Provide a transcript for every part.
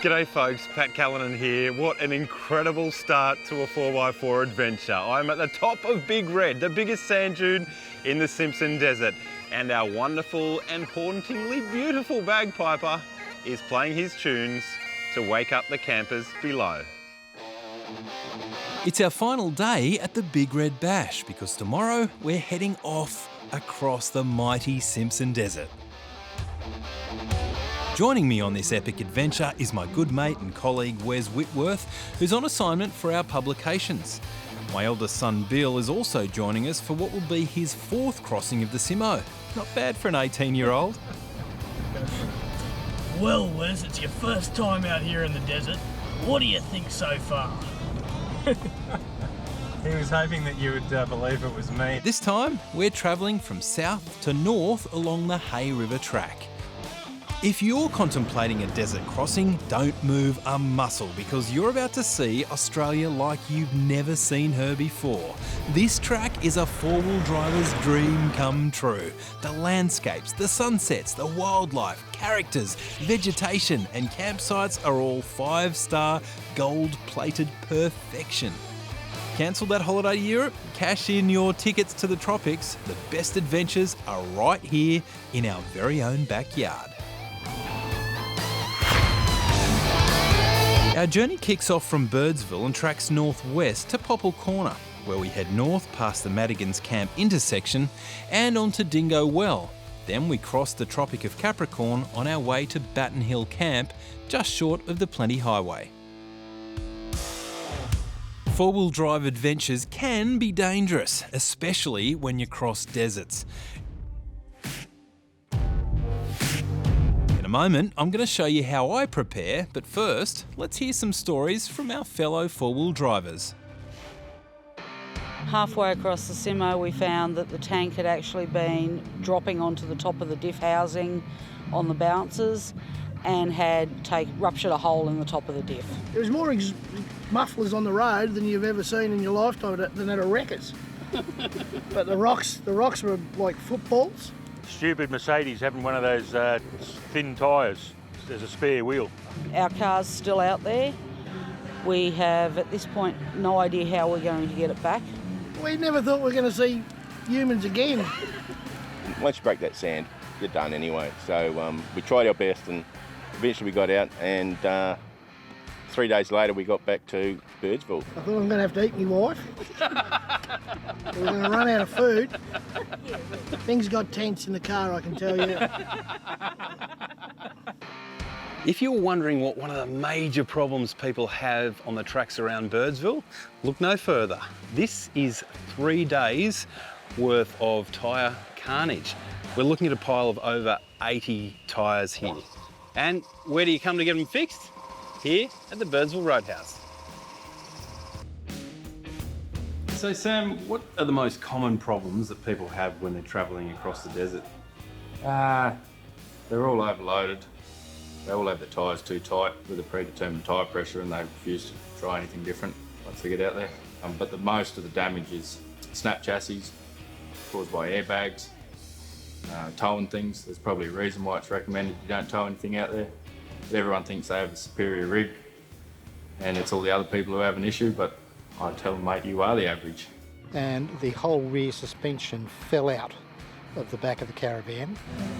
G'day folks, Pat Callinan here. What an incredible start to a 4x4 adventure. I'm at the top of Big Red, the biggest sand dune in the Simspon Desert, and our wonderful and hauntingly beautiful bagpiper is playing his tunes to wake up the campers below. It's our final day at the Big Red Bash because tomorrow we're heading off across the mighty Simspon Desert. Joining me on this epic adventure is my good mate and colleague Wes Whitworth, who's on assignment for our publications. My eldest son Bill is also joining us for what will be his 4th crossing of the Simo. Not bad for an 18-year-old. Well, Wes, it's your first time out here in the desert. What do you think so far? He was hoping that you would believe it was me. This time, we're travelling from south to north along the Hay River track. If you're contemplating a desert crossing, don't move a muscle because you're about to see Australia like you've never seen her before. This track is a four-wheel driver's dream come true. The landscapes, the sunsets, the wildlife, characters, vegetation and campsites are all 5-star, gold-plated perfection. Cancel that holiday to Europe, cash in your tickets to the tropics. The best adventures are right here in our very own backyard. Our journey kicks off from Birdsville and tracks northwest to Popple Corner, where we head north past the Madigan's Camp intersection and onto Dingo Well. Then we cross the Tropic of Capricorn on our way to Baton Hill Camp, just short of the Plenty Highway. Four-wheel drive adventures can be dangerous, especially when you cross deserts. In a moment, I'm going to show you how I prepare, but first, let's hear some stories from our fellow four-wheel drivers. Halfway across the Simo, we found that the tank had actually been dropping onto the top of the diff housing on the bouncers and had ruptured a hole in the top of the diff. There was more mufflers on the road than you've ever seen in your lifetime than at a wreckers. But the rocks were like footballs. Stupid Mercedes having one of those thin tyres as a spare wheel. Our car's still out there. We have, at this point, no idea how we're going to get it back. We never thought we were going to see humans again. Once you break that sand, you're done anyway. So we tried our best and eventually we got out and 3 days later we got back to Birdsville. I thought I'm going to have to eat my wife. We were going to run out of food. Things got tense in the car, I can tell you. If you're wondering what one of the major problems people have on the tracks around Birdsville, look no further. This is 3 days worth of tyre carnage. We're looking at a pile of over 80 tyres here. And where do you come to get them fixed? Here at the Birdsville Roadhouse. So Sam, what are the most common problems that people have when they're travelling across the desert? They're all overloaded. They all have their tyres too tight with a predetermined tyre pressure and they refuse to try anything different once they get out there. But most of the damage is snap chassis caused by airbags, towing things. There's probably a reason why it's recommended you don't tow anything out there. But everyone thinks they have a superior rig and it's all the other people who have an issue, but I tell them, mate, you are the average. And the whole rear suspension fell out of the back of the caravan.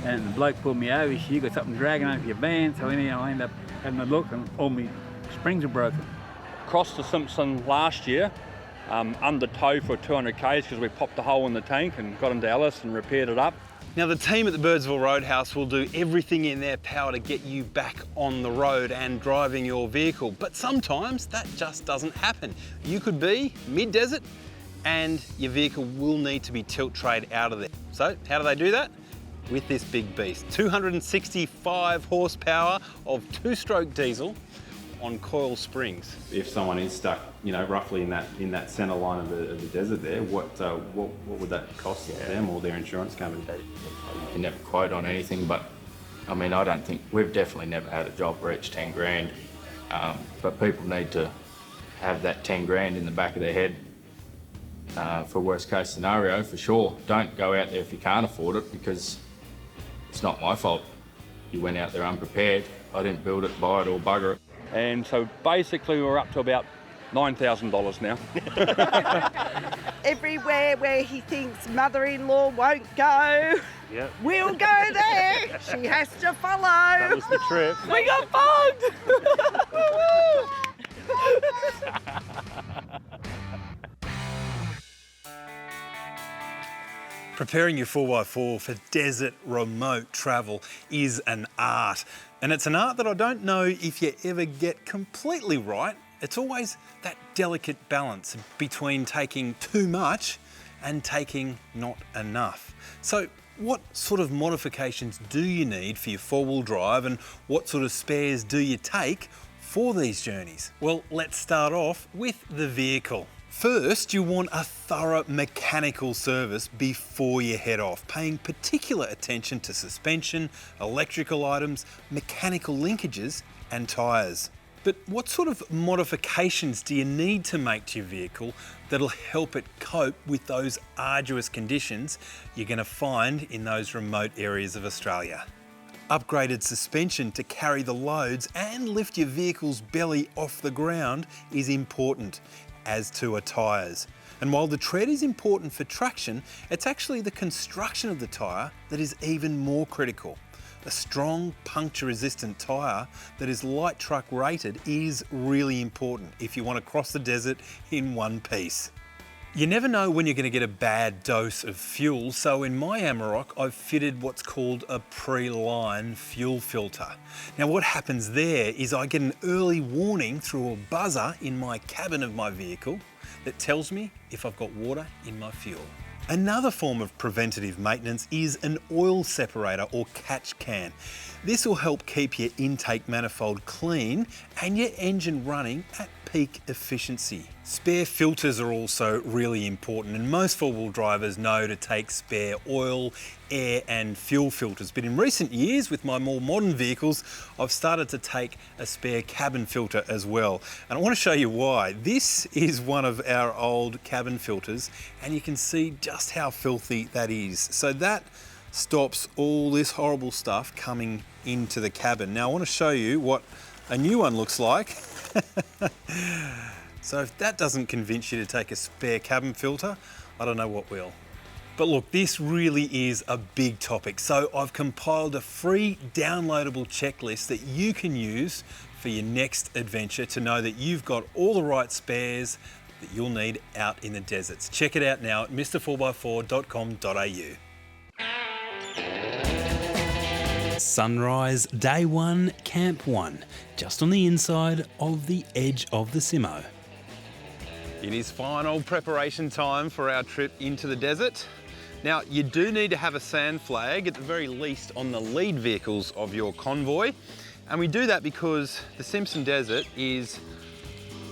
And the bloke pulled me over, you got something dragging over your van, so anyhow I ended up having a look and all my springs are broken. Crossed the Simpson last year, under tow for 200 k's because we popped a hole in the tank and got into Alice and repaired it up. Now the team at the Birdsville Roadhouse will do everything in their power to get you back on the road and driving your vehicle, but sometimes that just doesn't happen. You could be mid-desert and your vehicle will need to be tilt-trayed out of there. So how do they do that? With this big beast. 265 horsepower of 2-stroke diesel on coil springs. If someone is stuck, roughly in that centre line of the desert there, what would that cost them or their insurance company? You can never quote on anything, but I don't think, we've definitely never had a job reach 10 grand. But people need to have that 10 grand in the back of their head for worst case scenario, for sure. Don't go out there if you can't afford it because it's not my fault. You went out there unprepared. I didn't build it, buy it or bugger it. And so basically we're up to about $9,000 now. Everywhere where he thinks mother-in-law won't go, we'll go there. She has to follow. That was the trip. We got bugged. Preparing your 4x4 for desert remote travel is an art. And it's an art that I don't know if you ever get completely right. It's always that delicate balance between taking too much and taking not enough. So what sort of modifications do you need for your four-wheel drive, and what sort of spares do you take for these journeys? Well, let's start off with the vehicle. First, you want a thorough mechanical service before you head off, paying particular attention to suspension, electrical items, mechanical linkages and tyres. But what sort of modifications do you need to make to your vehicle that'll help it cope with those arduous conditions you're going to find in those remote areas of Australia? Upgraded suspension to carry the loads and lift your vehicle's belly off the ground is important, as too are tyres. And while the tread is important for traction, it's actually the construction of the tyre that is even more critical. A strong puncture-resistant tyre that is light truck rated is really important if you want to cross the desert in one piece. You never know when you're going to get a bad dose of fuel, so in my Amarok I've fitted what's called a pre-line fuel filter. Now what happens there is I get an early warning through a buzzer in my cabin of my vehicle that tells me if I've got water in my fuel. Another form of preventative maintenance is an oil separator or catch can. This will help keep your intake manifold clean and your engine running at peak efficiency. Spare filters are also really important, and most four-wheel drivers know to take spare oil, air and fuel filters. But in recent years, with my more modern vehicles, I've started to take a spare cabin filter as well. And I want to show you why. This is one of our old cabin filters, and you can see just how filthy that is. So that stops all this horrible stuff coming into the cabin. Now I want to show you what a new one looks like. So if that doesn't convince you to take a spare cabin filter, I don't know what will. But look, this really is a big topic. So I've compiled a free downloadable checklist that you can use for your next adventure to know that you've got all the right spares that you'll need out in the deserts. Check it out now at mr4x4.com.au. Sunrise, day one, camp one, just on the inside of the edge of the Simo. It is final preparation time for our trip into the desert. Now, you do need to have a sand flag, at the very least, on the lead vehicles of your convoy. And we do that because the Simspon Desert is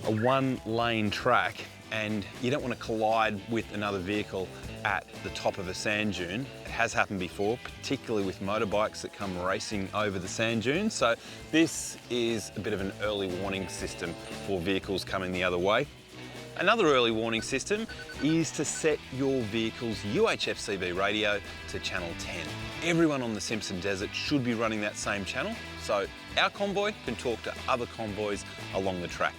a one-lane track and you don't want to collide with another vehicle at the top of a sand dune. It has happened before, particularly with motorbikes that come racing over the sand dunes. So this is a bit of an early warning system for vehicles coming the other way. Another early warning system is to set your vehicle's UHF-CB radio to channel 10. Everyone on the Simspon Desert should be running that same channel, so our convoy can talk to other convoys along the track.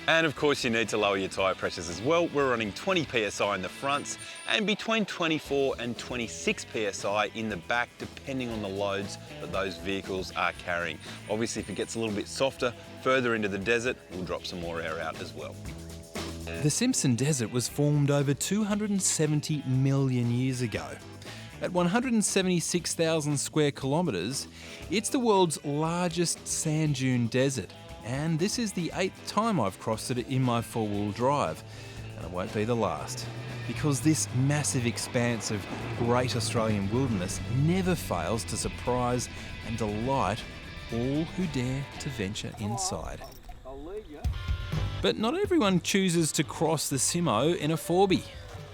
And of course you need to lower your tyre pressures as well. We're running 20 PSI in the fronts and between 24 and 26 PSI in the back, depending on the loads that those vehicles are carrying. Obviously if it gets a little bit softer further into the desert, we'll drop some more air out as well. The Simspon Desert was formed over 270 million years ago. At 176,000 square kilometres, it's the world's largest sand dune desert. And this is the 8th time I've crossed it in my four-wheel drive. And it won't be the last. Because this massive expanse of great Australian wilderness never fails to surprise and delight all who dare to venture inside. But not everyone chooses to cross the Simo in a 4B.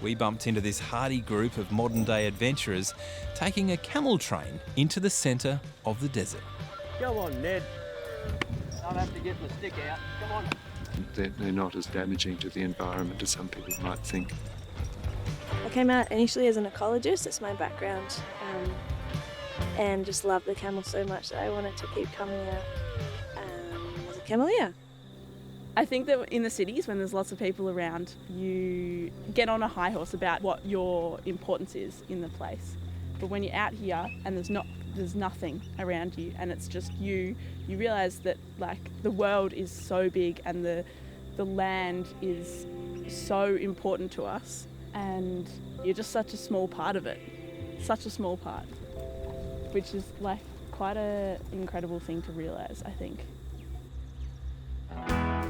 We bumped into this hardy group of modern-day adventurers taking a camel train into the centre of the desert. Go on, Ned. Don't have to get the stick out. Come on. They're not as damaging to the environment as some people might think. I came out initially as an ecologist, that's my background, and just loved the camel so much that I wanted to keep coming out as a cameleer. I think that in the cities, when there's lots of people around, you get on a high horse about what your importance is in the place. But when you're out here and there's nothing around you and it's just you realise that like the world is so big and the land is so important to us, and you're just such a small part of it. Such a small part, which is like quite an incredible thing to realise, I think.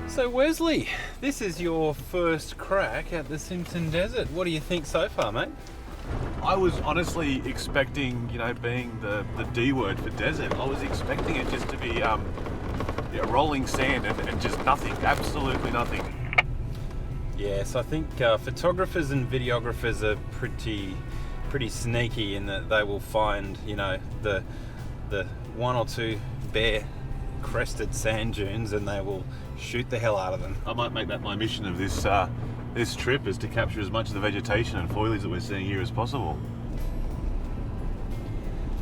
So Wesley, this is your first crack at the Simspon Desert. What do you think so far, mate? I was honestly expecting, being the D word for desert, I was expecting it just to be rolling sand and just nothing, absolutely nothing. Yes, I think photographers and videographers are pretty sneaky in that they will find, the one or two bare crested sand dunes and they will shoot the hell out of them. I might make that my mission of this trip, is to capture as much of the vegetation and foliage that we're seeing here as possible.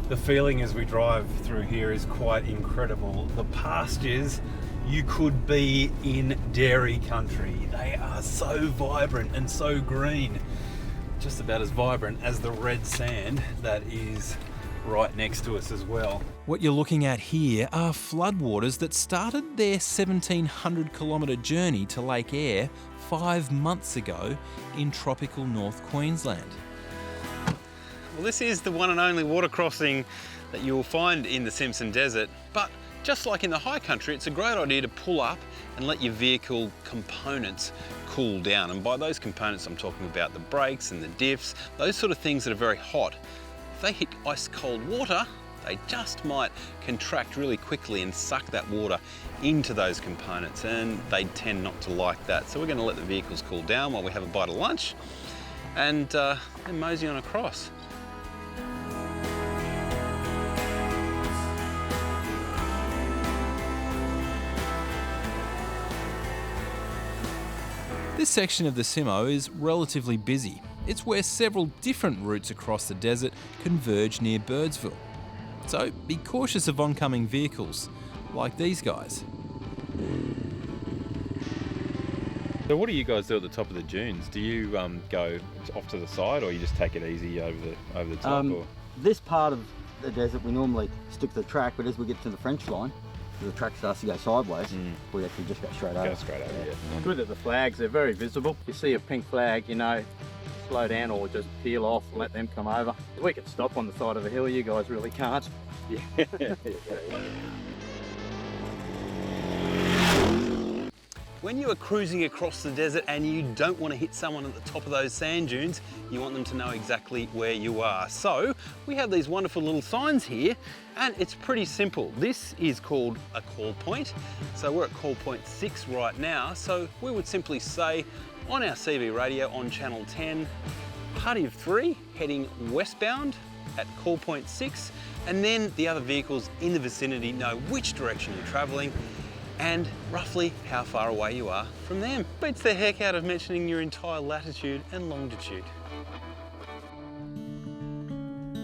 The feeling as we drive through here is quite incredible. The pastures, you could be in dairy country. They are so vibrant and so green. Just about as vibrant as the red sand that is right next to us as well. What you're looking at here are floodwaters that started their 1,700 kilometre journey to Lake Eyre 5 months ago in tropical North Queensland. Well, this is the one and only water crossing that you'll find in the Simspon Desert, but just like in the high country, it's a great idea to pull up and let your vehicle components cool down. And by those components, I'm talking about the brakes and the diffs, those sort of things that are very hot. If they hit ice cold water, they just might contract really quickly and suck that water into those components, and they tend not to like that. So we're going to let the vehicles cool down while we have a bite of lunch and then mosey on across. This section of the Simo is relatively busy. It's where several different routes across the desert converge near Birdsville. So be cautious of oncoming vehicles, like these guys. So what do you guys do at the top of the dunes? Do you go off to the side, or you just take it easy over the top? Or? This part of the desert we normally stick to the track, but as we get to the French line, the track starts to go sideways, we actually just go straight over. Go straight over, yeah. Good that the flags, they're very visible. If you see a pink flag, slow down or just peel off and let them come over. We can stop on the side of the hill, you guys really can't. Yeah. When you are cruising across the desert and you don't want to hit someone at the top of those sand dunes, you want them to know exactly where you are. So we have these wonderful little signs here, and it's pretty simple. This is called a call point. So we're at call point 6 right now. So we would simply say on our CV radio on channel 10, party of 3 heading westbound at call point 6, and then the other vehicles in the vicinity know which direction you're traveling and roughly how far away you are from them. Beats the heck out of mentioning your entire latitude and longitude.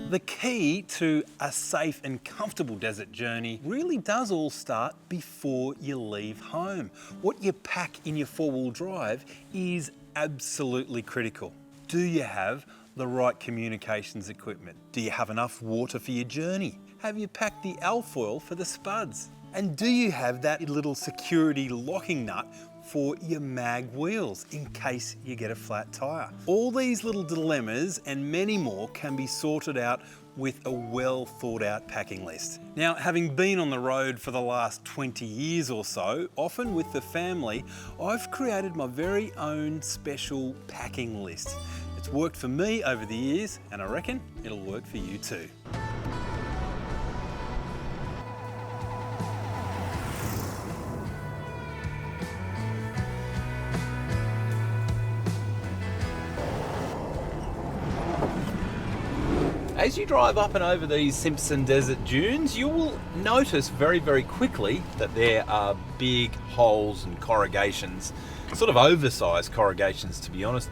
The key to a safe and comfortable desert journey really does all start before you leave home. What you pack in your 4-wheel drive is absolutely critical. Do you have the right communications equipment? Do you have enough water for your journey? Have you packed the alfoil for the spuds? And do you have that little security locking nut for your mag wheels in case you get a flat tyre? All these little dilemmas and many more can be sorted out with a well thought out packing list. Now, having been on the road for the last 20 years or so, often with the family, I've created my very own special packing list. It's worked for me over the years, and I reckon it'll work for you too. As you drive up and over these Simspon Desert dunes, you will notice very, very quickly that there are big holes and corrugations, sort of oversized corrugations to be honest.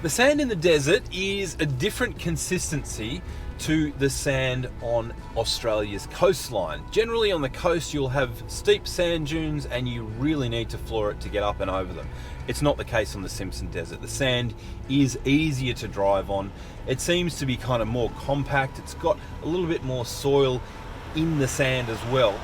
The sand in the desert is a different consistency to the sand on Australia's coastline. Generally on the coast you'll have steep sand dunes and you really need to floor it to get up and over them. It's not the case on the Simspon Desert. The sand is easier to drive on. It seems to be kind of more compact. It's got a little bit more soil in the sand as well.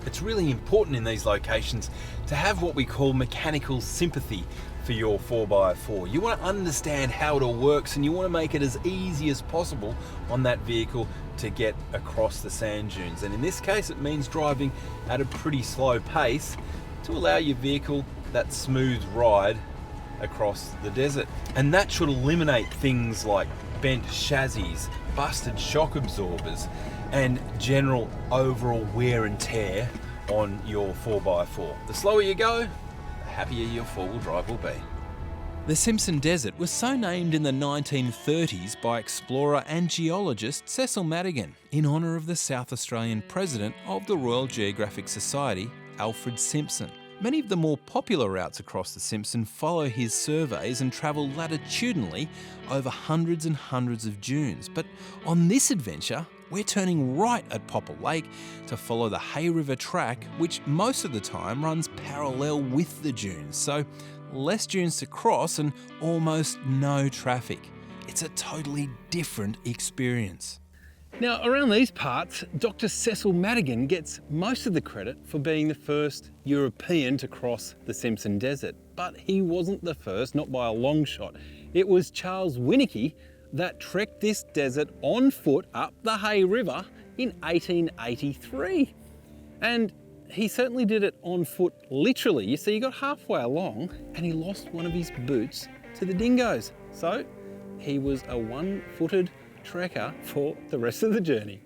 It's really important in these locations to have what we call mechanical sympathy for your 4x4. You want to understand how it all works and you want to make it as easy as possible on that vehicle to get across the sand dunes. And in this case, it means driving at a pretty slow pace to allow your vehicle that smooth ride across the desert. And that should eliminate things like bent chassis, busted shock absorbers, and general overall wear and tear on your 4x4. The slower you go, the happier your four-wheel drive will be. The Simspon Desert was so named in the 1930s by explorer and geologist Cecil Madigan in honour of the South Australian president of the Royal Geographic Society, Alfred Simpson. Many of the more popular routes across the Simspon follow his surveys and travel latitudinally over hundreds and hundreds of dunes. But on this adventure, we're turning right at Popple Lake to follow the Hay River track, which most of the time runs parallel with the dunes. So less dunes to cross and almost no traffic. It's a totally different experience. Now, around these parts, Dr. Cecil Madigan gets most of the credit for being the first European to cross the Simspon Desert. But he wasn't the first, not by a long shot. It was Charles Winnicky that trekked this desert on foot up the Hay River in 1883. And he certainly did it on foot, literally. You see, he got halfway along and he lost one of his boots to the dingoes. So he was a one-footed trekker for the rest of the journey.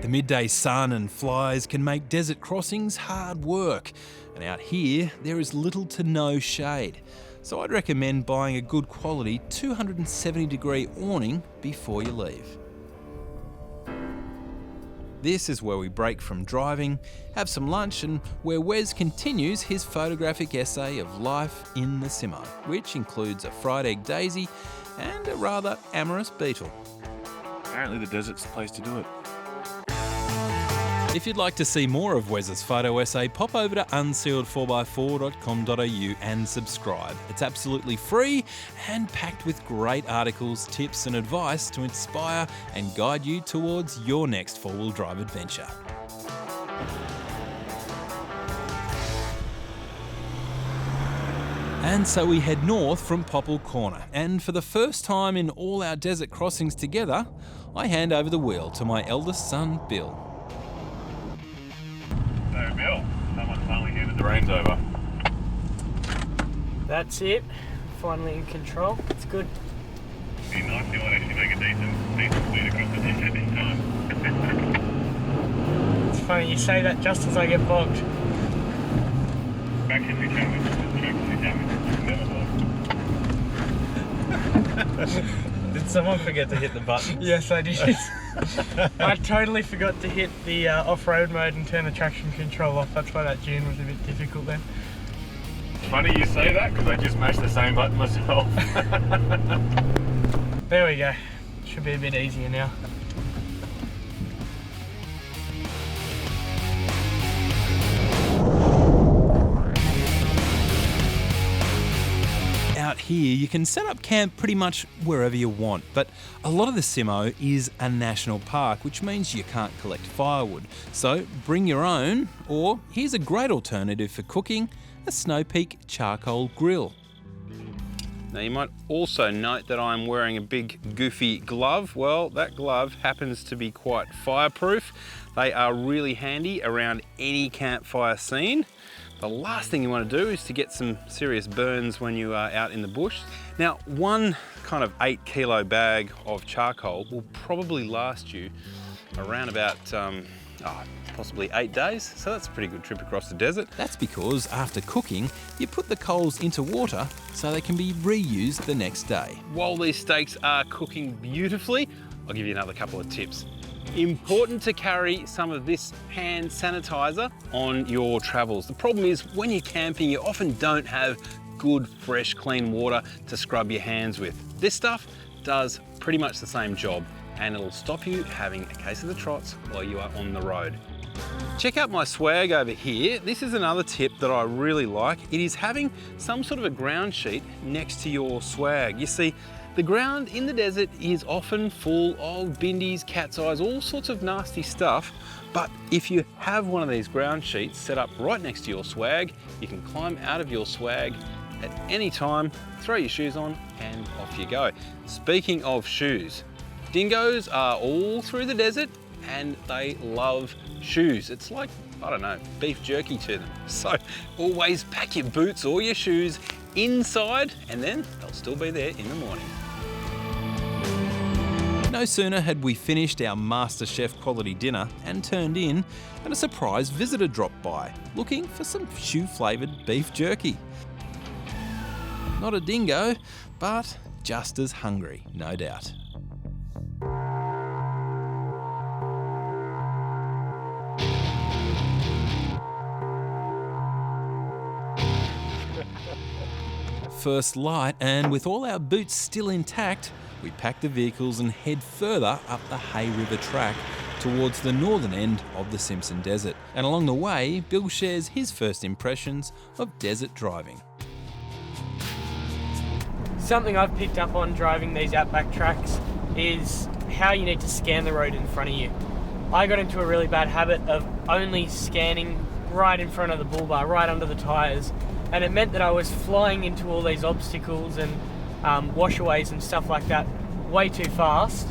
The midday sun and flies can make desert crossings hard work, and out here there is little to no shade. So I'd recommend buying a good quality 270-degree awning before you leave. This is where we break from driving, have some lunch, and where Wes continues his photographic essay of life in the Simo, which includes a fried egg daisy and a rather amorous beetle. Apparently the desert's the place to do it. If you'd like to see more of Wes's photo essay, pop over to unsealed4x4.com.au and subscribe. It's absolutely free and packed with great articles, tips and advice to inspire and guide you towards your next four-wheel drive adventure. And so we head north from Popple Corner, and for the first time in all our desert crossings together, I hand over the wheel to my eldest son, Bill. So Bill, someone finally handed the reins over. That's it. Finally in control. It's good. It'd be nice if you actually make a decent speed across the desert this time. It's funny you say that just as I get bogged. Back history challenge. Did someone forget to hit the button? Yes, I did. I totally forgot to hit the off-road mode and turn the traction control off. That's why that dune was a bit difficult then. Funny you say that, because I just mashed the same button myself. There we go. Should be a bit easier now. Out here, you can set up camp pretty much wherever you want, but a lot of the Simo is a national park, which means you can't collect firewood. So bring your own, or here's a great alternative for cooking, a Snow Peak charcoal grill. Now you might also note that I'm wearing a big goofy glove. Well, that glove happens to be quite fireproof. They are really handy around any campfire scene. The last thing you want to do is to get some serious burns when you are out in the bush. Now, one kind of 8-kilo bag of charcoal will probably last you around about possibly 8 days. So that's a pretty good trip across the desert. That's because after cooking, you put the coals into water so they can be reused the next day. While these steaks are cooking beautifully, I'll give you another couple of tips. Important to carry some of this hand sanitizer on your travels. The problem is when you're camping, you often don't have good, fresh, clean water to scrub your hands with. This stuff does pretty much the same job, and it'll stop you having a case of the trots while you are on the road. Check out my swag over here. This is another tip that I really like. It is having some sort of a ground sheet next to your swag. You see, the ground in the desert is often full of bindies, cat's eyes, all sorts of nasty stuff. But if you have one of these ground sheets set up right next to your swag, you can climb out of your swag at any time, throw your shoes on, and off you go. Speaking of shoes, dingoes are all through the desert and they love shoes. It's like, I don't know, beef jerky to them. So always pack your boots or your shoes inside, and then they'll still be there in the morning. No sooner had we finished our MasterChef quality dinner and turned in, and a surprise visitor dropped by, looking for some shoe-flavoured beef jerky. Not a dingo, but just as hungry, no doubt. First light, and with all our boots still intact, we pack the vehicles and head further up the Hay River track towards the northern end of the Simspon Desert. And along the way, Bill shares his first impressions of desert driving. Something I've picked up on driving these outback tracks is how you need to scan the road in front of you. I got into a really bad habit of only scanning right in front of the bull bar, right under the tyres, and it meant that I was flying into all these obstacles and washaways and stuff like that way too fast,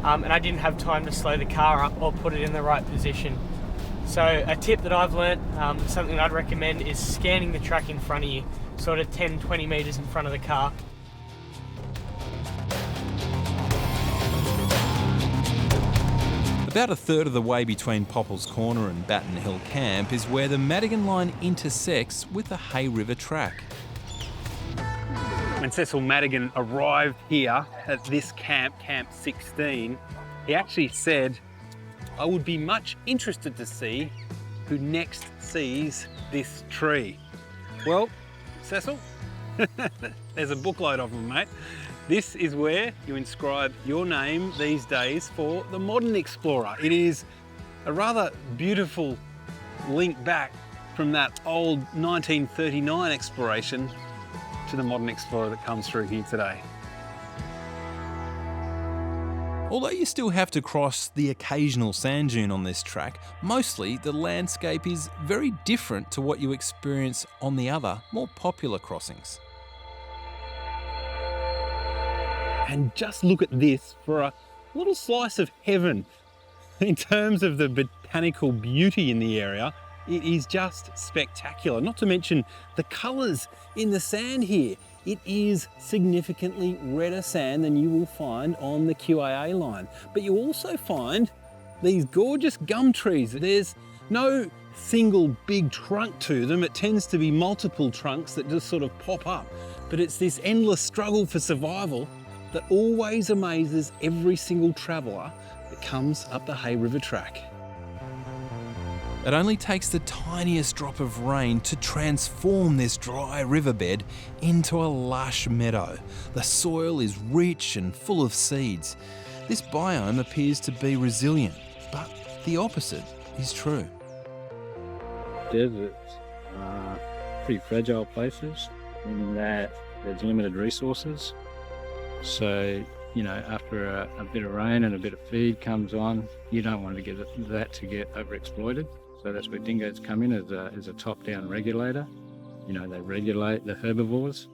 and I didn't have time to slow the car up or put it in the right position. So a tip that I've learnt, something I'd recommend, is scanning the track in front of you, sort of 10-20 metres in front of the car. About a third of the way between Popple's Corner and Baton Hill Camp is where the Madigan line intersects with the Hay River track. When Cecil Madigan arrived here at this camp, Camp 16, he actually said, "I would be much interested to see who next sees this tree." Well, Cecil, there's a bookload of them, mate. This is where you inscribe your name these days for the modern explorer. It is a rather beautiful link back from that old 1939 exploration to the modern explorer that comes through here today. Although you still have to cross the occasional sand dune on this track, mostly the landscape is very different to what you experience on the other, more popular crossings. And just look at this for a little slice of heaven. In terms of the botanical beauty in the area, it is just spectacular. Not to mention the colours in the sand here. It is significantly redder sand than you will find on the QAA line. But you also find these gorgeous gum trees. There's no single big trunk to them. It tends to be multiple trunks that just sort of pop up. But it's this endless struggle for survival that always amazes every single traveller that comes up the Hay River track. It only takes the tiniest drop of rain to transform this dry riverbed into a lush meadow. The soil is rich and full of seeds. This biome appears to be resilient, but the opposite is true. Deserts are pretty fragile places in that there's limited resources. So, you know, after a bit of rain and a bit of feed comes on, you don't want to get that to get overexploited. So that's where dingoes come in as a top-down regulator. You know, they regulate the herbivores.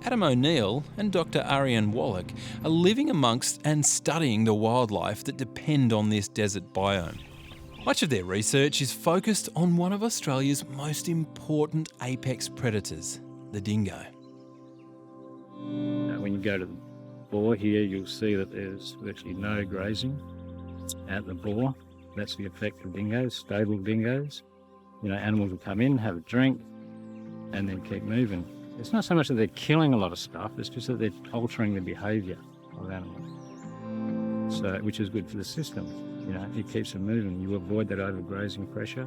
Adam O'Neill and Dr. Ariane Wallach are living amongst and studying the wildlife that depend on this desert biome. Much of their research is focused on one of Australia's most important apex predators, the dingo. When you go to the bore here, you'll see that there's virtually no grazing at the bore. That's the effect of dingoes, stable dingoes. You know, animals will come in, have a drink, and then keep moving. It's not so much that they're killing a lot of stuff, it's just that they're altering the behaviour of animals. So, which is good for the system. You know, it keeps them moving. You avoid that overgrazing pressure,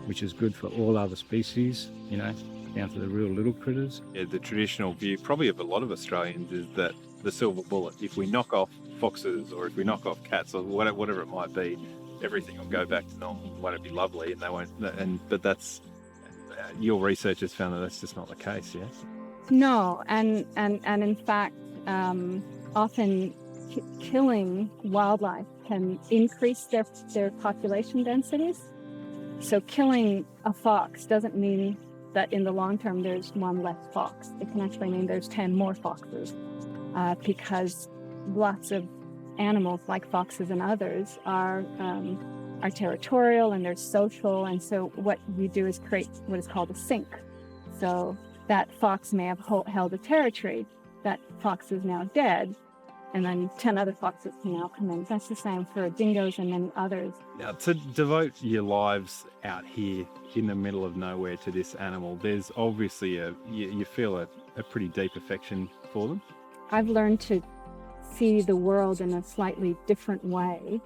which is good for all other species, you know, down to the real little critters. Yeah, the traditional view, probably of a lot of Australians, is that the silver bullet. If we knock off foxes or if we knock off cats or whatever it might be, everything will go back to normal. Won't it be lovely? And they won't. But that's your research has found that that's just not the case. Yeah. No, and in fact, often killing wildlife can increase their population densities. So killing a fox doesn't mean that in the long term there's one less fox. It can actually mean there's 10 more foxes, because lots of animals like foxes and others are territorial and they're social, and so what you do is create what is called a sink. So that fox may have held a territory, that fox is now dead, and then 10 other foxes can now come in. That's the same for dingoes and many others. Now, to devote your lives out here in the middle of nowhere to this animal, there's obviously you feel a pretty deep affection for them. I've learned to see the world in a slightly different way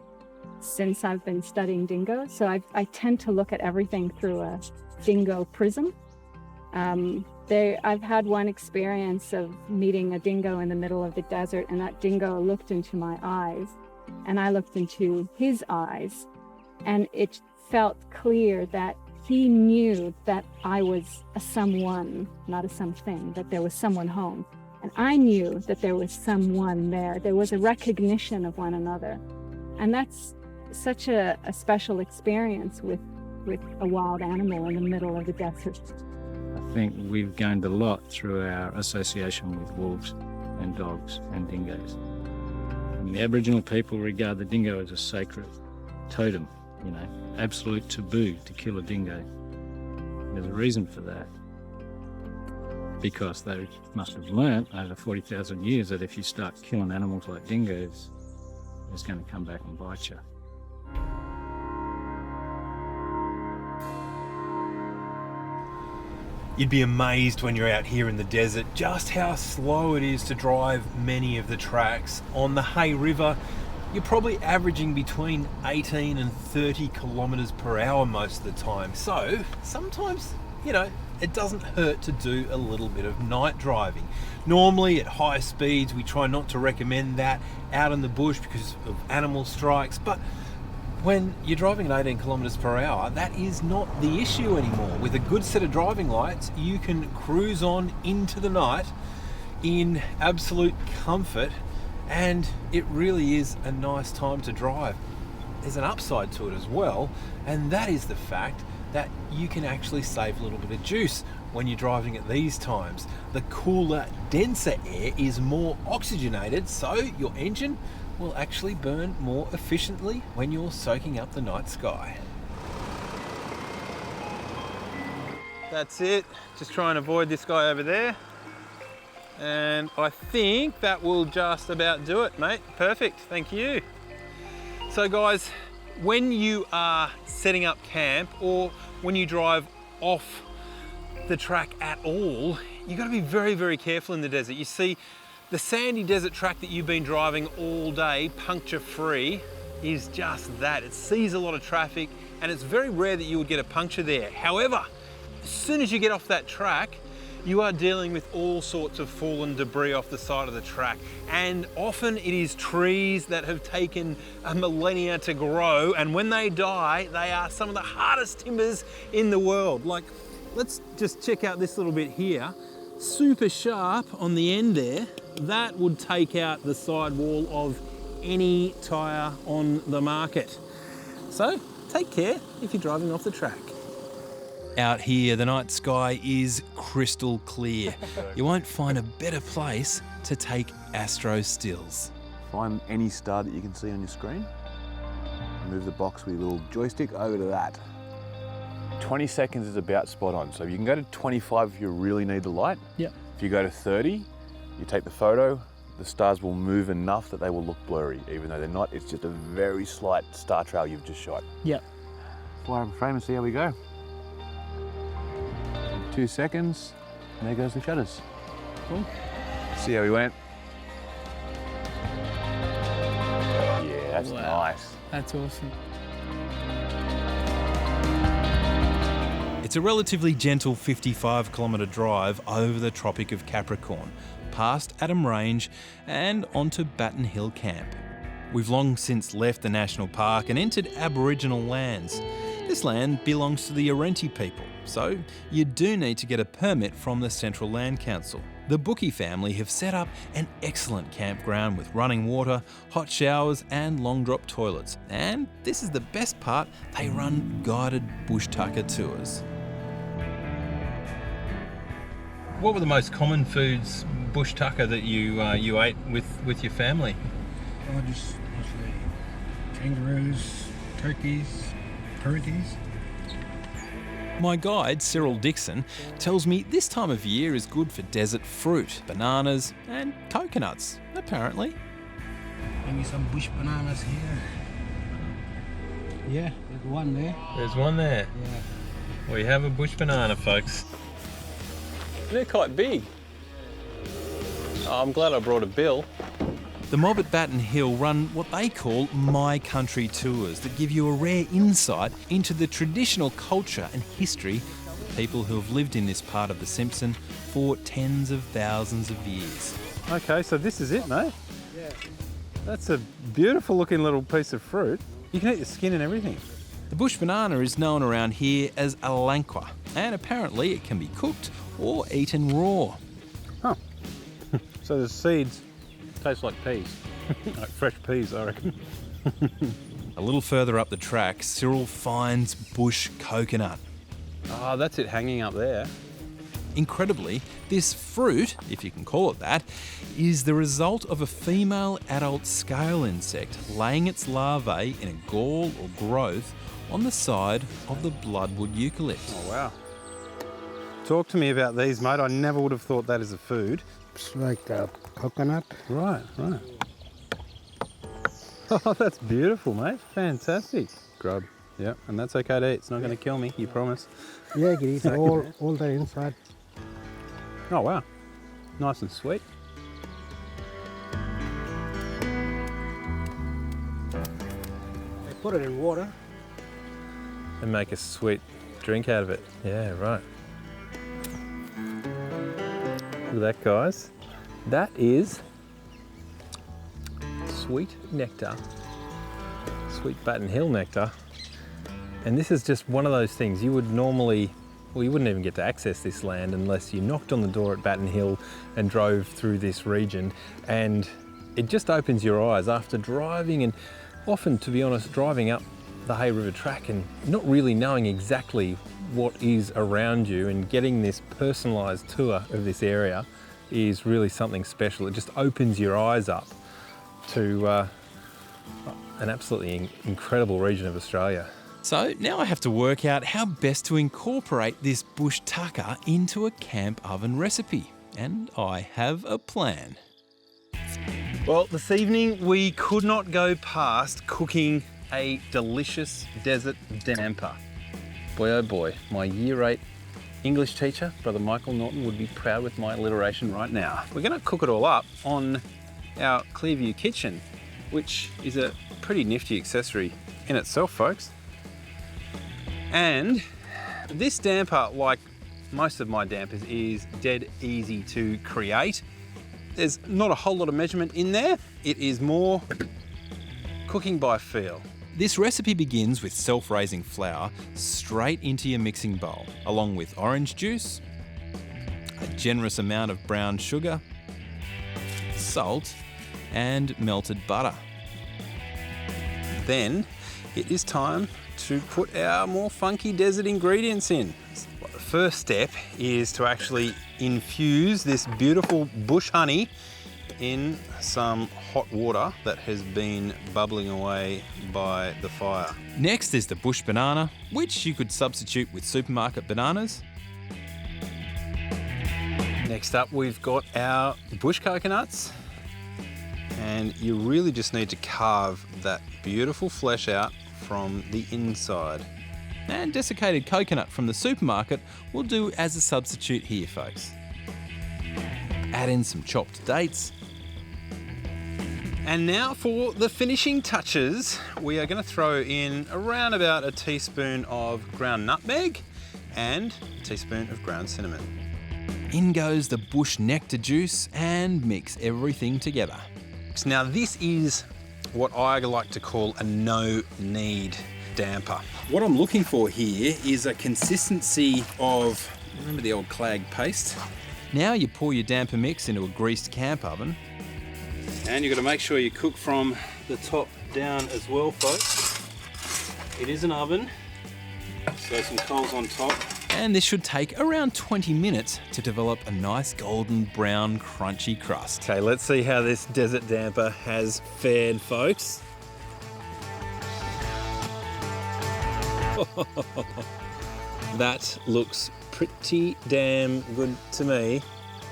since I've been studying dingoes. So I tend to look at everything through a dingo prism. I've had one experience of meeting a dingo in the middle of the desert, and that dingo looked into my eyes, and I looked into his eyes, and it felt clear that he knew that I was a someone, not a something, that there was someone home. And I knew that there was someone there. There was a recognition of one another. And that's such a special experience with a wild animal in the middle of the desert. I think we've gained a lot through our association with wolves and dogs and dingoes. And the Aboriginal people regard the dingo as a sacred totem, absolute taboo to kill a dingo. There's a reason for that. Because they must have learnt over 40,000 years that if you start killing animals like dingoes, it's going to come back and bite you. You'd be amazed when you're out here in the desert just how slow it is to drive many of the tracks. On the Hay River, you're probably averaging between 18 and 30 kilometres per hour most of the time. So sometimes, it doesn't hurt to do a little bit of night driving. Normally at high speeds, we try not to recommend that out in the bush because of animal strikes, but when you're driving at 18 kilometres per hour, that is not the issue anymore. With a good set of driving lights, you can cruise on into the night in absolute comfort, and it really is a nice time to drive. There's an upside to it as well, and that is the fact that you can actually save a little bit of juice when you're driving at these times. The cooler, denser air is more oxygenated, so your engine will actually burn more efficiently when you're soaking up the night sky. That's it. Just try and avoid this guy over there. And I think that will just about do it, mate. Perfect, thank you. So guys, when you are setting up camp or when you drive off the track at all, you've got to be very, very careful in the desert. You see, the sandy desert track that you've been driving all day, puncture-free, is just that. It sees a lot of traffic and it's very rare that you would get a puncture there. However, as soon as you get off that track, you are dealing with all sorts of fallen debris off the side of the track. And often it is trees that have taken a millennia to grow, and when they die, they are some of the hardest timbers in the world. Like, let's just check out this little bit here. Super sharp on the end there. That would take out the sidewall of any tyre on the market. So take care if you're driving off the track. Out here, the night sky is crystal clear. You won't find a better place to take Astro Stills. Find any star that you can see on your screen. Move the box with your little joystick over to that. 20 seconds is about spot on. So you can go to 25 if you really need the light. Yep. If you go to 30, you take the photo, the stars will move enough that they will look blurry, even though they're not. It's just a very slight star trail you've just shot. Yep. Fire up a frame and see how we go. 2 seconds, and there goes the shutters. Cool. See how we went. Yeah, that's nice. That's awesome. It's a relatively gentle 55-kilometre drive over the Tropic of Capricorn, past Adam Range and onto Baton Hill Camp. We've long since left the national park and entered Aboriginal lands. This land belongs to the Arenti people, so you do need to get a permit from the Central Land Council. The Bookie family have set up an excellent campground with running water, hot showers and long drop toilets. And this is the best part, they run guided bush tucker tours. What were the most common foods, bush tucker, that you ate with your family? Oh, just mostly kangaroos, turkeys, turkeys. My guide, Cyril Dixon, tells me this time of year is good for desert fruit, bananas and coconuts, apparently. Maybe some bush bananas here. Yeah, there's one there. There's one there. Yeah. We have a bush banana, folks. They're quite big. Oh, I'm glad I brought a bill. The mob at Baton Hill run what they call My Country tours that give you a rare insight into the traditional culture and history of people who have lived in this part of the Simpson for tens of thousands of years. Okay, so this is it, mate? Yeah. That's a beautiful looking little piece of fruit. You can eat the skin and everything. The bush banana is known around here as a lanqua, and apparently it can be cooked or eaten raw. Huh. So the seeds taste like peas. Like fresh peas, I reckon. A little further up the track, Cyril finds bush coconut. Oh, that's it hanging up there. Incredibly, this fruit, if you can call it that, is the result of a female adult scale insect laying its larvae in a gall or growth on the side of the bloodwood eucalypt. Oh, wow. Talk to me about these, mate. I never would have thought that as a food. It's like coconut. Right, right. Oh, that's beautiful, mate. Fantastic. Grub. Yeah, and that's okay to eat. It's not going to kill me, you promise. Yeah, you can eat all the inside. Oh, wow. Nice and sweet. They put it in water. And make a sweet drink out of it. Yeah, right. Look at that, guys. That is sweet nectar. Sweet Baton Hill nectar. And this is just one of those things you would normally, well, you wouldn't even get to access this land unless you knocked on the door at Baton Hill and drove through this region. And it just opens your eyes after driving, and often, to be honest, driving up the Hay River track and not really knowing exactly what is around you, and getting this personalised tour of this area is really something special. It just opens your eyes up to an absolutely incredible region of Australia. So now I have to work out how best to incorporate this bush tucker into a camp oven recipe. And I have a plan. Well, this evening we could not go past cooking a delicious desert damper. Boy oh boy, my Year 8 English teacher, Brother Michael Norton, would be proud with my alliteration right now. We're going to cook it all up on our Clearview kitchen, which is a pretty nifty accessory in itself, folks. And this damper, like most of my dampers, is dead easy to create. There's not a whole lot of measurement in there. It is more cooking by feel. This recipe begins with self-raising flour straight into your mixing bowl, along with orange juice, a generous amount of brown sugar, salt, and melted butter. Then it is time to put our more funky desert ingredients in. The first step is to actually infuse this beautiful bush honey in some hot water that has been bubbling away by the fire. Next is the bush banana, which you could substitute with supermarket bananas. Next up, we've got our bush coconuts, and you really just need to carve that beautiful flesh out from the inside. And desiccated coconut from the supermarket will do as a substitute here, folks. Add in some chopped dates. And now for the finishing touches, we are going to throw in around about a teaspoon of ground nutmeg and a teaspoon of ground cinnamon. In goes the bush nectar juice and mix everything together. So now this is what I like to call a no-knead damper. What I'm looking for here is a consistency of, remember the old clag paste? Now you pour your damper mix into a greased camp oven. And you've got to make sure you cook from the top down as well, folks. It is an oven, so some coals on top. And this should take around 20 minutes to develop a nice golden brown crunchy crust. Okay, let's see how this desert damper has fared, folks. That looks pretty damn good to me.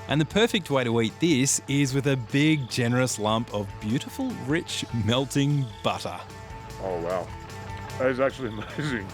And the perfect way to eat this is with a big, generous lump of beautiful, rich, melting butter. Oh wow, that is actually amazing.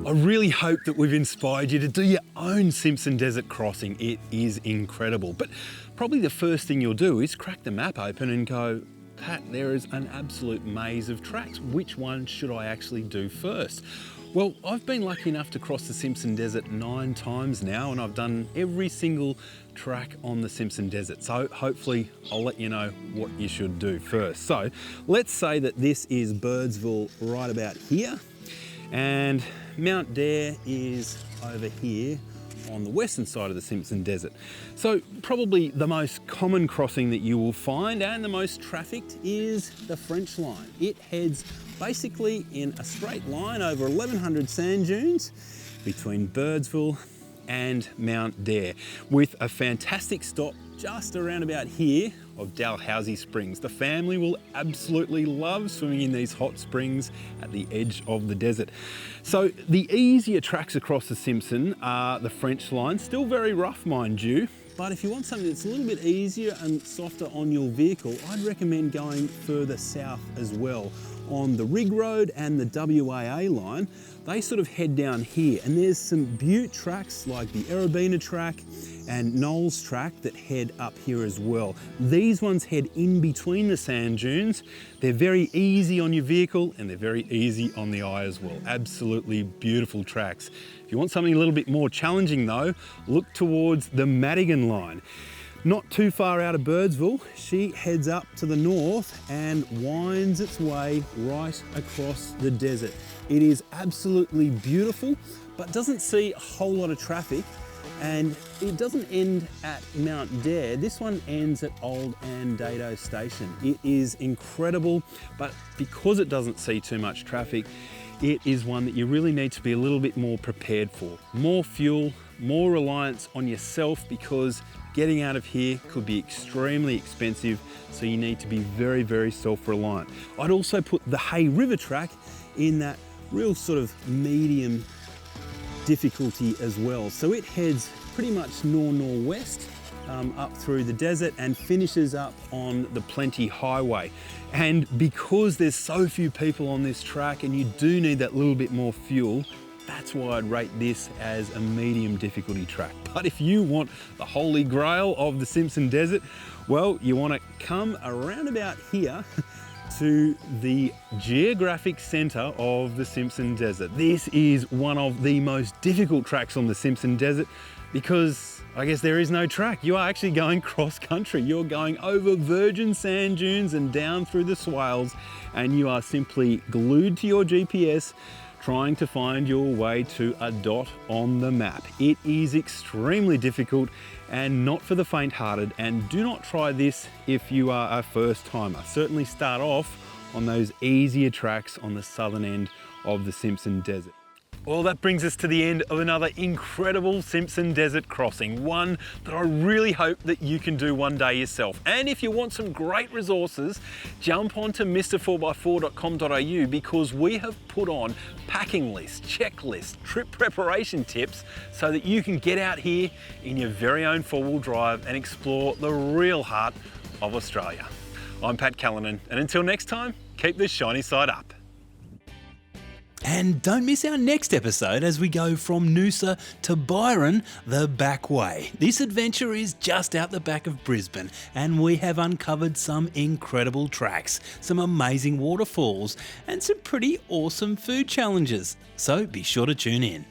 I really hope that we've inspired you to do your own Simspon Desert crossing. It is incredible. But probably the first thing you'll do is crack the map open and go, Pat, there is an absolute maze of tracks. Which one should I actually do first? Well, I've been lucky enough to cross the Simspon Desert 9 times now, and I've done every single track on the Simspon Desert. So hopefully I'll let you know what you should do first. So let's say that this is Birdsville right about here, and Mount Dare is over here on the western side of the Simspon Desert. So probably the most common crossing that you will find and the most trafficked is the French line. It heads basically in a straight line over 1,100 sand dunes between Birdsville and Mount Dare, with a fantastic stop just around about here of Dalhousie Springs. The family will absolutely love swimming in these hot springs at the edge of the desert. So the easier tracks across the Simspon are the French line, still very rough mind you, but if you want something that's a little bit easier and softer on your vehicle, I'd recommend going further south as well. On the Rig Road and the WAA line, they sort of head down here, and there's some butte tracks like the Erebina track and Knowles track that head up here as well. These ones head in between the sand dunes. They're very easy on your vehicle and they're very easy on the eye as well. Absolutely beautiful tracks. If you want something a little bit more challenging though, look towards the Madigan line. Not too far out of Birdsville, she heads up to the north and winds its way right across the desert. It is absolutely beautiful, but doesn't see a whole lot of traffic. And it doesn't end at Mount Dare. This one ends at Old Andado Station. It is incredible, but because it doesn't see too much traffic, it is one that you really need to be a little bit more prepared for. More fuel, more reliance on yourself, because getting out of here could be extremely expensive, so you need to be very, very self-reliant. I'd also put the Hay River track in that real sort of medium difficulty as well. So it heads pretty much north-northwest up through the desert and finishes up on the Plenty Highway. And because there's so few people on this track and you do need that little bit more fuel, that's why I'd rate this as a medium difficulty track. But if you want the holy grail of the Simspon Desert, well, you want to come around about here to the geographic centre of the Simspon Desert. This is one of the most difficult tracks on the Simspon Desert because I guess there is no track. You are actually going cross country. You're going over virgin sand dunes and down through the swales, and you are simply glued to your GPS trying to find your way to a dot on the map. It is extremely difficult and not for the faint-hearted, and do not try this if you are a first timer. Certainly start off on those easier tracks on the southern end of the Simspon Desert. Well, that brings us to the end of another incredible Simspon Desert crossing, one that I really hope that you can do one day yourself. And if you want some great resources, jump onto mr4x4.com.au, because we have put on packing lists, checklists, trip preparation tips so that you can get out here in your very own four-wheel drive and explore the real heart of Australia. I'm Pat Callinan, and until next time, keep the shiny side up. And don't miss our next episode as we go from Noosa to Byron the back way. This adventure is just out the back of Brisbane and we have uncovered some incredible tracks, some amazing waterfalls and some pretty awesome food challenges. So be sure to tune in.